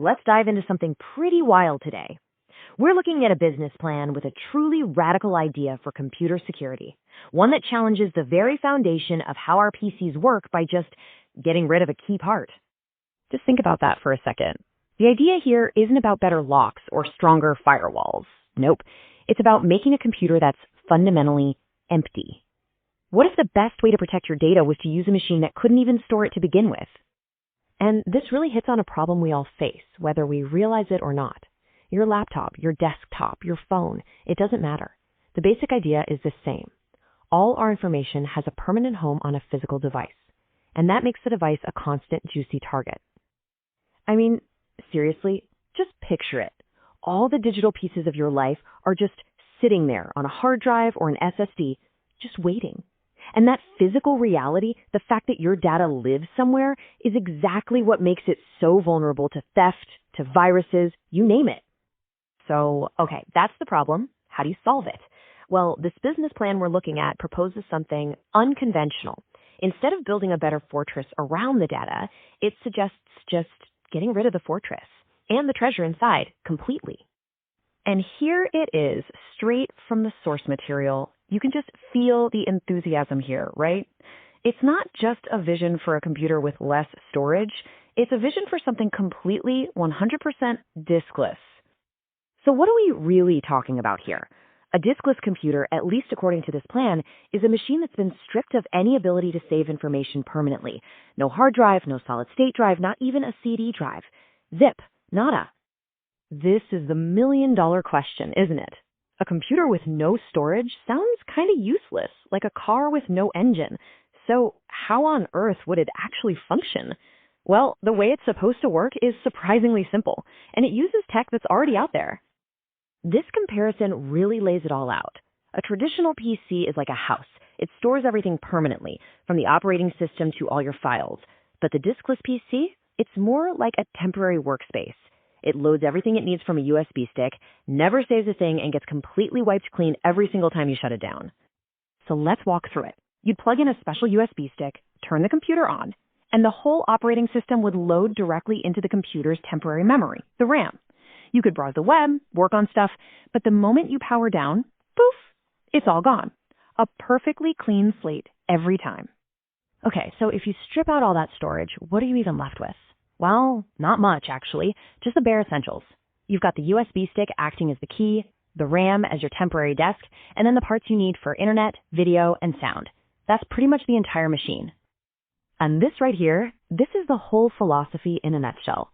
let's dive into something pretty wild today. We're looking at a business plan with a truly radical idea for computer security, one that challenges the very foundation of how our PCs work by just getting rid of a key part. Just think about that for a second. The idea here isn't about better locks or stronger firewalls. Nope. It's about making a computer that's fundamentally empty. What if the best way to protect your data was to use a machine that couldn't even store it to begin with? And this really hits on a problem we all face, whether we realize it or not. Your laptop, your desktop, your phone, it doesn't matter. The basic idea is the same. All our information has a permanent home on a physical device, and that makes the device a constant, juicy target. I mean, seriously, just picture it. All the digital pieces of your life are just sitting there on a hard drive or an SSD, just waiting. And that physical reality, the fact that your data lives somewhere, is exactly what makes it so vulnerable to theft, to viruses, you name it. So, okay, that's the problem. How do you solve it? Well, this business plan we're looking at proposes something unconventional. Instead of building a better fortress around the data, it suggests just getting rid of the fortress and the treasure inside completely. And here it is, straight from the source material. You can just feel the enthusiasm here, right? It's not just a vision for a computer with less storage. It's a vision for something completely 100% diskless. So what are we really talking about here? A diskless computer, at least according to this plan, is a machine that's been stripped of any ability to save information permanently. No hard drive, no solid-state drive, not even a CD drive. Zip, nada. This is the million-dollar question, isn't it? A computer with no storage sounds kind of useless, like a car with no engine. So how on earth would it actually function? Well, the way it's supposed to work is surprisingly simple, and it uses tech that's already out there. This comparison really lays it all out. A traditional PC is like a house. It stores everything permanently, from the operating system to all your files. But the diskless PC, it's more like a temporary workspace. It loads everything it needs from a USB stick, never saves a thing, and gets completely wiped clean every single time you shut it down. So let's walk through it. You'd plug in a special USB stick, turn the computer on, and the whole operating system would load directly into the computer's temporary memory, the RAM. You could browse the web, work on stuff, but the moment you power down, poof, it's all gone. A perfectly clean slate every time. Okay, so if you strip out all that storage, what are you even left with? Well, not much, actually, just the bare essentials. You've got the USB stick acting as the key, the RAM as your temporary desk, and then the parts you need for internet, video, and sound. That's pretty much the entire machine. And this right here, this is the whole philosophy in a nutshell.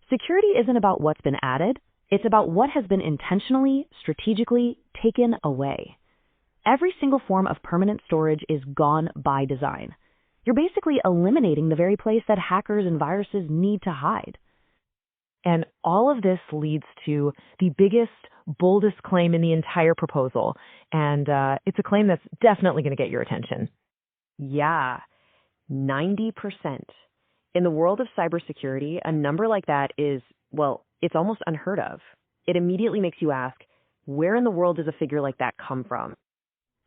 Security isn't about what's been added, it's about what has been intentionally, strategically taken away. Every single form of permanent storage is gone by design. You're basically eliminating the very place that hackers and viruses need to hide. And all of this leads to the biggest, boldest claim in the entire proposal. And it's a claim that's definitely going to get your attention. Yeah, 90%. In the world of cybersecurity, a number like that is, well, it's almost unheard of. It immediately makes you ask, where in the world does a figure like that come from?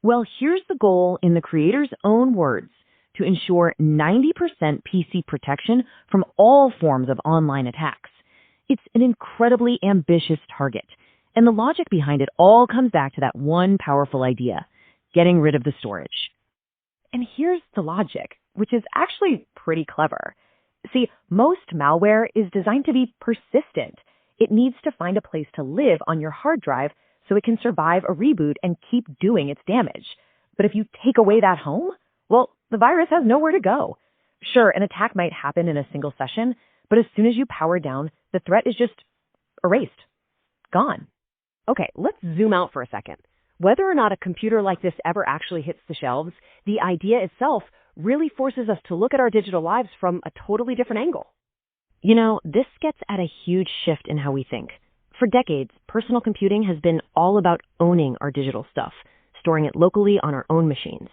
Well, here's the goal in the creator's own words: to ensure 90% PC protection from all forms of online attacks. It's an incredibly ambitious target, and the logic behind it all comes back to that one powerful idea: getting rid of the storage. And here's the logic, which is actually pretty clever. See, most malware is designed to be persistent. It needs to find a place to live on your hard drive so it can survive a reboot and keep doing its damage. But if you take away that home, well, the virus has nowhere to go. Sure, an attack might happen in a single session, but as soon as you power down, the threat is just erased. Gone. Okay, let's zoom out for a second. Whether or not a computer like this ever actually hits the shelves, the idea itself really forces us to look at our digital lives from a totally different angle. You know, this gets at a huge shift in how we think. For decades, personal computing has been all about owning our digital stuff, storing it locally on our own machines.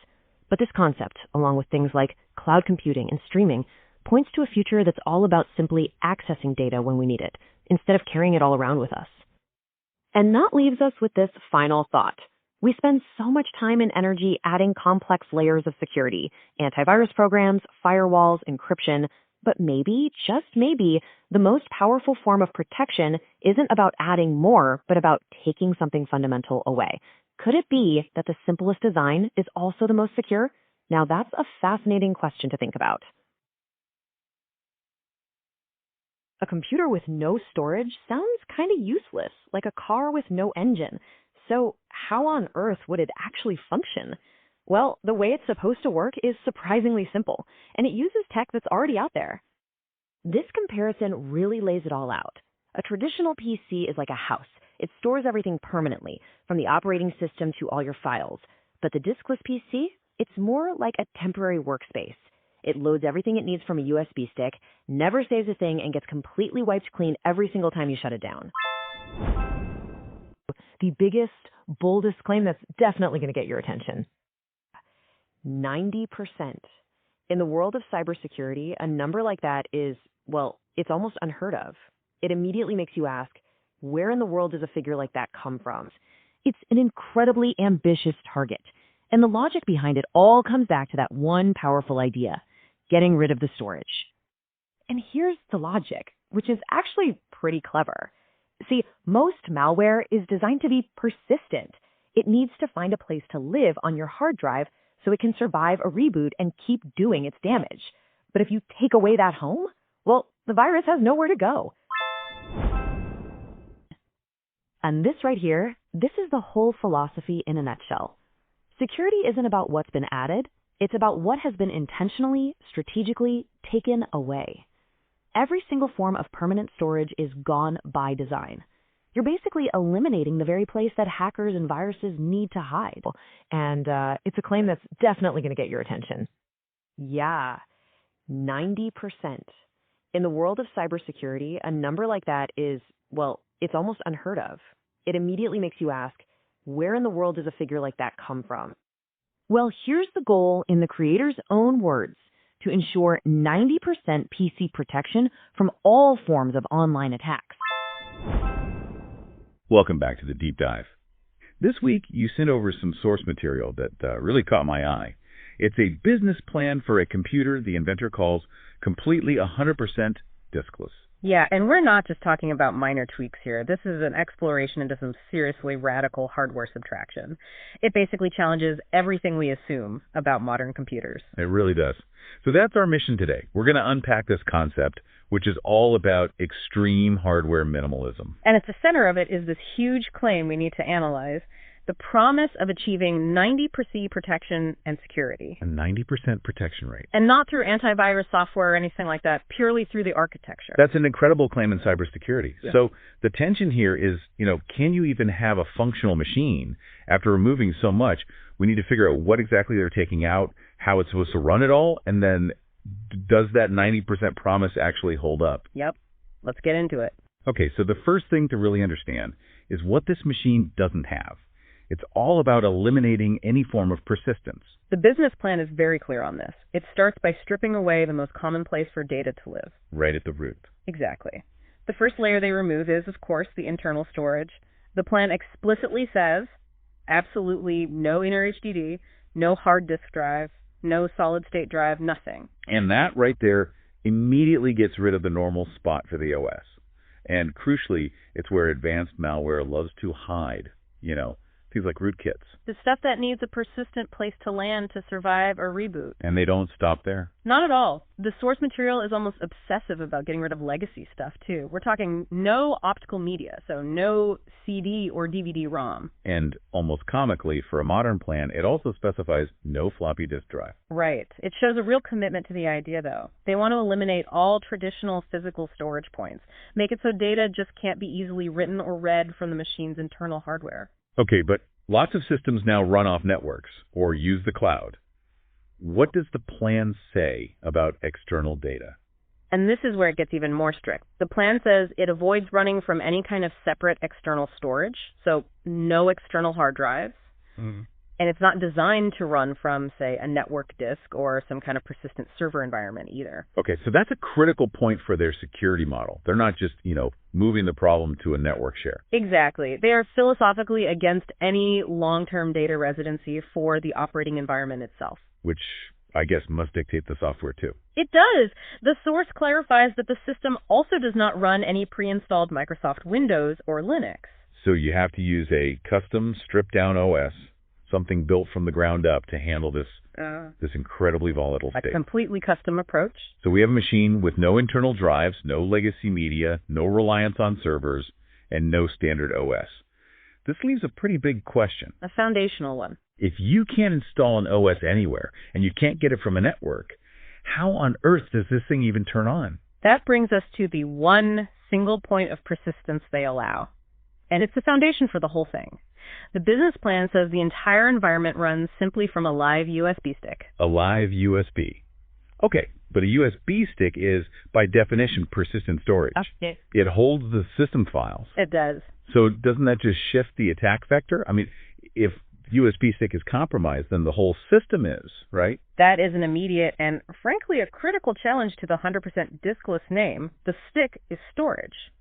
But this concept, along with things like cloud computing and streaming, points to a future that's all about simply accessing data when we need it, instead of carrying it all around with us. And that leaves us with this final thought. We spend so much time and energy adding complex layers of security, antivirus programs, firewalls, encryption, But maybe, just maybe, the most powerful form of protection isn't about adding more, but about taking something fundamental away. Could it be that the simplest design is also the most secure? Now that's a fascinating question to think about. A computer with no storage sounds kind of useless, like a car with no engine. So how on earth would it actually function? Well, the way it's supposed to work is surprisingly simple, and it uses tech that's already out there. This comparison really lays it all out. A traditional PC is like a house. It stores everything permanently, from the operating system to all your files. But the Diskless PC, it's more like a temporary workspace. It loads everything it needs from a USB stick, never saves a thing, and gets completely wiped clean every single time you shut it down. The biggest, boldest claim that's definitely going to get your attention. 90%. In the world of cybersecurity, a number like that is, well, it's almost unheard of. It immediately makes you ask, where in the world does a figure like that come from? It's an incredibly ambitious target. And the logic behind it all comes back to that one powerful idea: getting rid of the storage. And here's the logic, which is actually pretty clever. See, most malware is designed to be persistent. It needs to find a place to live on your hard drive so it can survive a reboot and keep doing its damage. But if you take away that home, well, the virus has nowhere to go. And this right here, this is the whole philosophy in a nutshell. Security isn't about what's been added. It's about what has been intentionally, strategically taken away. Every single form of permanent storage is gone by design. You're basically eliminating the very place that hackers and viruses need to hide. And it's a claim that's definitely going to get your attention. Yeah, 90%. In the world of cybersecurity, a number like that is, well, it's almost unheard of. It immediately makes you ask, where in the world does a figure like that come from? Well, here's the goal in the creator's own words: to ensure 90% PC protection from all forms of online attacks. Welcome back to the Deep Dive. This week, you sent over some source material that really caught my eye. It's a business plan for a computer the inventor calls completely 100% diskless. Yeah, and we're not just talking about minor tweaks here. This is an exploration into some seriously radical hardware subtraction. It basically challenges everything we assume about modern computers. It really does. So that's our mission today. We're going to unpack this concept, which is all about extreme hardware minimalism. And at the center of it is this huge claim we need to analyze: the promise of achieving 90% protection and security. A 90% protection rate. And not through antivirus software or anything like that, purely through the architecture. That's an incredible claim in cybersecurity. Yeah. So the tension here is, can you even have a functional machine after removing so much? We need to figure out what exactly they're taking out, how it's supposed to run it all, and then does that 90% promise actually hold up? Yep. Let's get into it. Okay, so the first thing to really understand is what this machine doesn't have. It's all about eliminating any form of persistence. The business plan is very clear on this. It starts by stripping away the most common place for data to live. Right at the root. Exactly. The first layer they remove is, of course, the internal storage. The plan explicitly says absolutely no inner HDD, no hard disk drive, no solid-state drive, nothing. And that right there immediately gets rid of the normal spot for the OS. And crucially, it's where advanced malware loves to hide, things like rootkits. The stuff that needs a persistent place to land to survive or reboot. And they don't stop there? Not at all. The source material is almost obsessive about getting rid of legacy stuff, too. We're talking no optical media, so no CD or DVD-ROM. And almost comically, for a modern plan, it also specifies no floppy disk drive. Right. It shows a real commitment to the idea, though. They want to eliminate all traditional physical storage points, make it so data just can't be easily written or read from the machine's internal hardware. Okay, but lots of systems now run off networks or use the cloud. What does the plan say about external data? And this is where it gets even more strict. The plan says it avoids running from any kind of separate external storage, so no external hard drives. Mm-hmm. And it's not designed to run from, say, a network disk or some kind of persistent server environment either. Okay, so that's a critical point for their security model. They're not just, moving the problem to a network share. Exactly. They are philosophically against any long-term data residency for the operating environment itself. Which I guess, must dictate the software too. It does. The source clarifies that the system also does not run any pre-installed Microsoft Windows or Linux. So you have to use a custom stripped-down OS, something built from the ground up to handle this incredibly volatile state. A completely custom approach. So we have a machine with no internal drives, no legacy media, no reliance on servers, and no standard OS. This leaves a pretty big question. A foundational one. If you can't install an OS anywhere, and you can't get it from a network, how on earth does this thing even turn on? That brings us to the one single point of persistence they allow. And it's the foundation for the whole thing. The business plan says the entire environment runs simply from a live USB stick. A live USB. Okay, but a USB stick is, by definition, persistent storage. Okay. It holds the system files. It does. So doesn't that just shift the attack vector? I mean, if USB stick is compromised, then the whole system is, right? That is an immediate and, frankly, a critical challenge to the 100% diskless name. The stick is storage.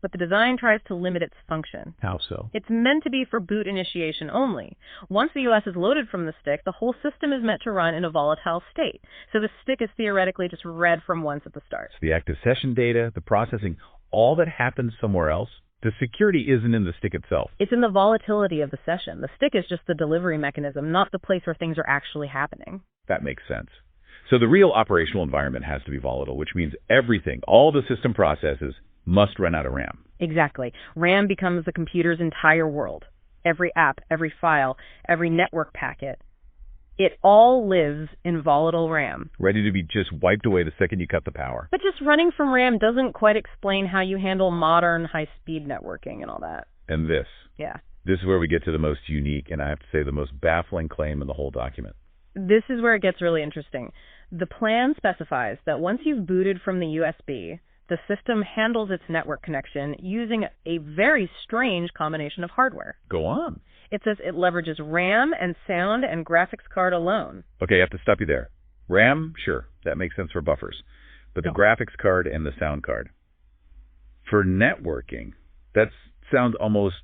But the design tries to limit its function. How so? It's meant to be for boot initiation only. Once the OS is loaded from the stick, the whole system is meant to run in a volatile state. So the stick is theoretically just read from once at the start. So the active session data, the processing, all that happens somewhere else. The security isn't in the stick itself. It's in the volatility of the session. The stick is just the delivery mechanism, not the place where things are actually happening. That makes sense. So the real operational environment has to be volatile, which means everything, all the system processes, must run out of RAM. Exactly. RAM becomes the computer's entire world. Every app, every file, every network packet. It all lives in volatile RAM. Ready to be just wiped away the second you cut the power. But just running from RAM doesn't quite explain how you handle modern high-speed networking and all that. And this. Yeah. This is where we get to the most unique, and I have to say the most baffling claim in the whole document. This is where it gets really interesting. The plan specifies that once you've booted from the USB, the system handles its network connection using a very strange combination of hardware. Go on. It says it leverages RAM and sound and graphics card alone. Okay, I have to stop you there. RAM, sure, that makes sense for buffers. But the graphics card and the sound card. For networking, that sounds almost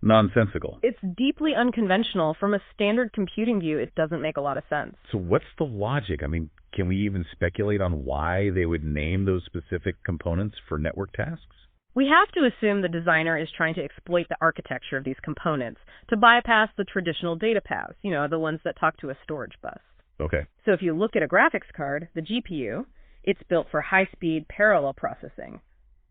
nonsensical. It's deeply unconventional. From a standard computing view, it doesn't make a lot of sense. So what's the logic? I mean, can we even speculate on why they would name those specific components for network tasks? We have to assume the designer is trying to exploit the architecture of these components to bypass the traditional data paths, the ones that talk to a storage bus. Okay. So if you look at a graphics card, the GPU, it's built for high-speed parallel processing.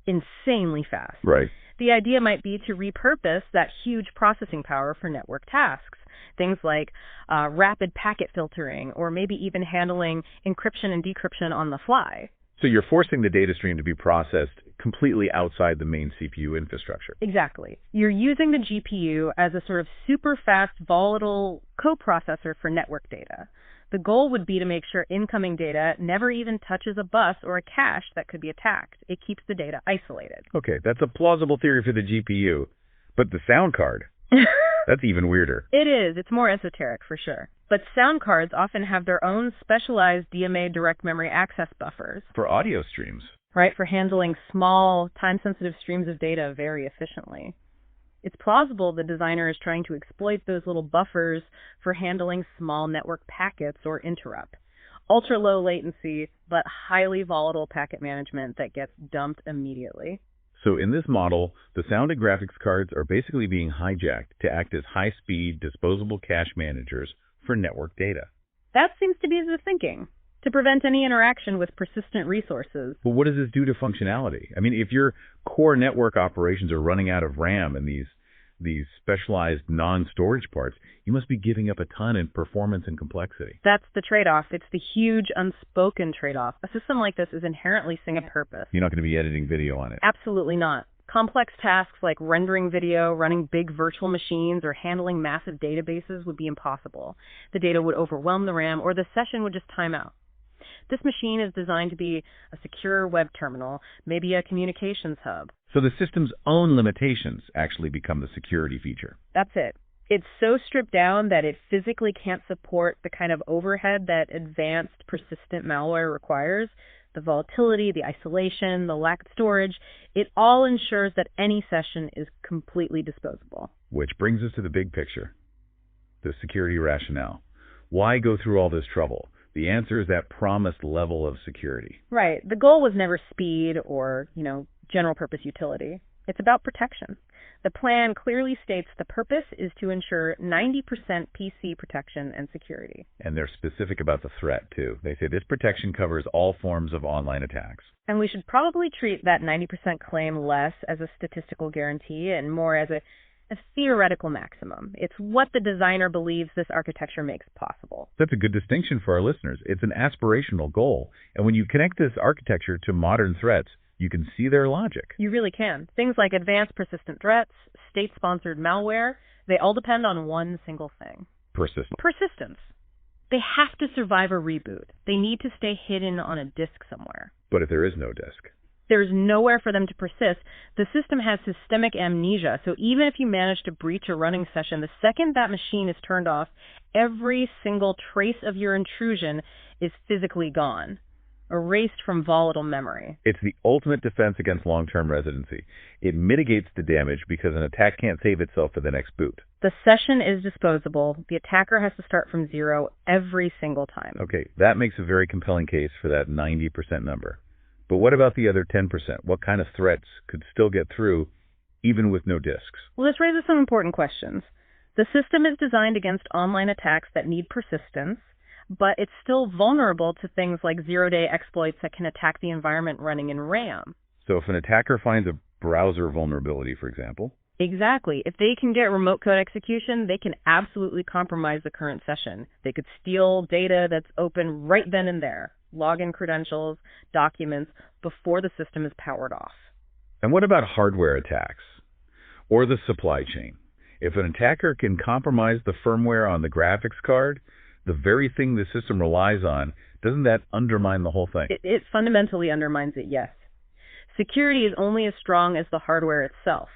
Insanely fast. Right. The idea might be to repurpose that huge processing power for network tasks. Things like rapid packet filtering, or maybe even handling encryption and decryption on the fly. So you're forcing the data stream to be processed completely outside the main CPU infrastructure. Exactly. You're using the GPU as a sort of super fast, volatile coprocessor for network data. The goal would be to make sure incoming data never even touches a bus or a cache that could be attacked. It keeps the data isolated. Okay, that's a plausible theory for the GPU. But the sound card, that's even weirder. It is. It's more esoteric for sure. But sound cards often have their own specialized DMA direct memory access buffers. For audio streams. Right, for handling small, time-sensitive streams of data very efficiently. It's plausible the designer is trying to exploit those little buffers for handling small network packets or interrupt. Ultra-low latency, but highly volatile packet management that gets dumped immediately. So in this model, the sound and graphics cards are basically being hijacked to act as high-speed, disposable cache managers for network data. That seems to be the thinking, to prevent any interaction with persistent resources. But what does this do to functionality? I mean, if your core network operations are running out of RAM and these specialized non-storage parts, you must be giving up a ton in performance and complexity. That's the trade-off. It's the huge unspoken trade-off. A system like this is inherently single-purpose. You're not going to be editing video on it. Absolutely not. Complex tasks like rendering video, running big virtual machines, or handling massive databases would be impossible. The data would overwhelm the RAM, or the session would just time out. This machine is designed to be a secure web terminal, maybe a communications hub. So the system's own limitations actually become the security feature. That's it. It's so stripped down that it physically can't support the kind of overhead that advanced persistent malware requires. The volatility, the isolation, the lack of storage, it all ensures that any session is completely disposable. Which brings us to the big picture, the security rationale. Why go through all this trouble? The answer is that promised level of security. Right. The goal was never speed or, general purpose utility. It's about protection. The plan clearly states the purpose is to ensure 90% PC protection and security. And they're specific about the threat, too. They say this protection covers all forms of online attacks. And we should probably treat that 90% claim less as a statistical guarantee and more as a theoretical maximum. It's what the designer believes this architecture makes possible. That's a good distinction for our listeners. It's an aspirational goal. And when you connect this architecture to modern threats, you can see their logic. You really can. Things like advanced persistent threats, state-sponsored malware, they all depend on one single thing. Persistence. They have to survive a reboot. They need to stay hidden on a disk somewhere. But if there is no disk? There's nowhere for them to persist. The system has systemic amnesia, so even if you manage to breach a running session, the second that machine is turned off, every single trace of your intrusion is physically gone, erased from volatile memory. It's the ultimate defense against long-term residency. It mitigates the damage because an attack can't save itself for the next boot. The session is disposable. The attacker has to start from zero every single time. Okay, that makes a very compelling case for that 90% number. But what about the other 10%? What kind of threats could still get through even with no disks? Well, this raises some important questions. The system is designed against online attacks that need persistence, but it's still vulnerable to things like zero-day exploits that can attack the environment running in RAM. So if an attacker finds a browser vulnerability, for example? Exactly. If they can get remote code execution, they can absolutely compromise the current session. They could steal data that's open right then and there. Login credentials, documents, before the system is powered off. And what about hardware attacks? Or the supply chain? If an attacker can compromise the firmware on the graphics card, the very thing the system relies on, doesn't that undermine the whole thing? It fundamentally undermines it, yes. Security is only as strong as the hardware itself.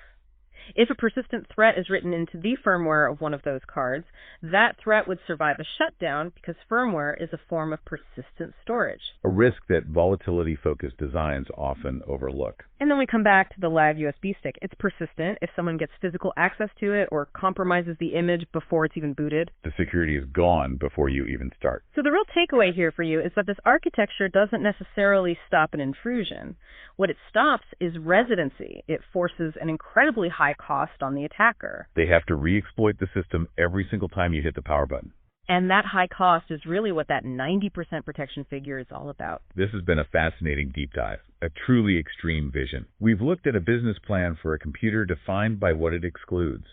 If a persistent threat is written into the firmware of one of those cards, that threat would survive a shutdown because firmware is a form of persistent storage. A risk that volatility-focused designs often overlook. And then we come back to the live USB stick. It's persistent if someone gets physical access to it or compromises the image before it's even booted. The security is gone before you even start. So the real takeaway here for you is that this architecture doesn't necessarily stop an intrusion. What it stops is residency. It forces an incredibly high cost on the attacker. They have to re-exploit the system every single time you hit the power button. And that high cost is really what that 90% protection figure is all about. This has been a fascinating deep dive, a truly extreme vision. We've looked at a business plan for a computer defined by what it excludes.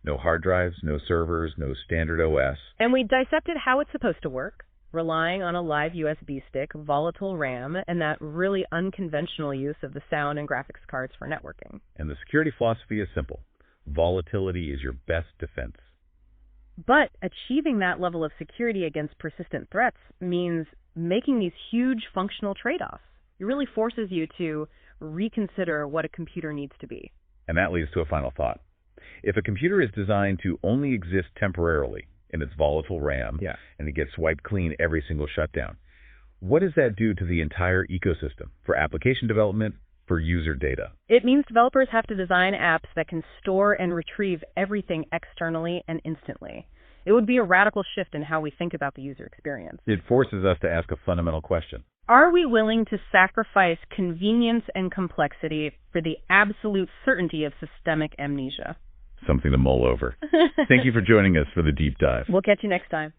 No hard drives, no servers, no standard OS. And we dissected how it's supposed to work, relying on a live USB stick, volatile RAM, and that really unconventional use of the sound and graphics cards for networking. And the security philosophy is simple. Volatility is your best defense. But achieving that level of security against persistent threats means making these huge functional trade-offs. It really forces you to reconsider what a computer needs to be. And that leads to a final thought. If a computer is designed to only exist temporarily in its volatile RAM, and it gets wiped clean every single shutdown, what does that do to the entire ecosystem for application development, for user data? It means developers have to design apps that can store and retrieve everything externally and instantly. It would be a radical shift in how we think about the user experience. It forces us to ask a fundamental question. Are we willing to sacrifice convenience and complexity for the absolute certainty of systemic amnesia? Something to mull over. Thank you for joining us for the deep dive. We'll catch you next time.